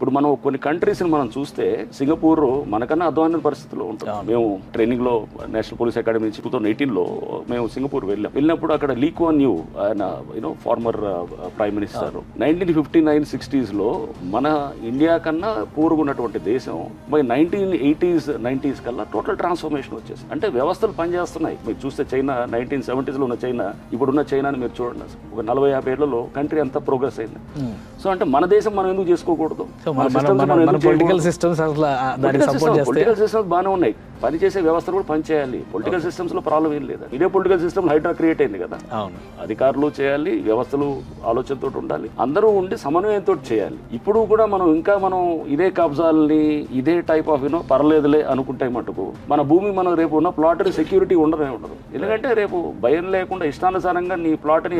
ఇప్పుడు మనం కొన్ని కంట్రీస్ని మనం చూస్తే సింగపూర్ మనకన్నా అధ్వాన పరిస్థితిలో ఉంటుంది. మేము ట్రైనింగ్లో నేషనల్ పోలీస్ అకాడమీ నుంచి 2018లో మేము సింగపూర్ వెళ్ళినప్పుడు అక్కడ లీ కువాన్ యూ ఆయన ఫార్మర్ ప్రైమ్ మినిస్టర్ 1959-60sలో మన ఇండియా కన్నా పూర్వన్నటువంటి దేశం బై 1980s 90s కల్లా టోటల్ ట్రాన్స్ఫర్మేషన్ వచ్చేసి అంటే వ్యవస్థలు పనిచేస్తున్నాయి. మీరు చూస్తే చైనా 1970sలో ఉన్న చైనా ఇప్పుడున్న చైనాని మీరు చూడండి, ఒక 40-50 ఏళ్లలో కంట్రీ అంతా ప్రోగ్రెస్ అయింది. సో అంటే మన దేశం మనం ఎందుకు చేసుకోకూడదు? పొలిటికల్ సిస్టమ్స్ బాగానే ఉన్నాయి, పనిచేసే వ్యవస్థలు కూడా పనిచేయాలి. పొలిటికల్ సిస్టమ్స్ లో ప్రాబ్లం ఏం లేదు. ఇదే పొలిటికల్ సిస్టమ్ హైడ్రా క్రియేట్ అయింది కదా. అధికారులు చేయాలి, వ్యవస్థలు ఆలోచనతో ఉండాలి, అందరూ ఉండి సమన్వయంతో చేయాలి. ఇప్పుడు కూడా మనం ఇదే కబ్జాలని ఇదే టైప్ ఆఫ్ పర్లేదులే అనుకుంటే మటుకు మన భూమి మనం రేపు ఉన్న ప్లాట్ సెక్యూరిటీ ఉండదు. ఎందుకంటే రేపు భయం లేకుండా ఇష్టానుసారంగా నీ ప్లాట్ని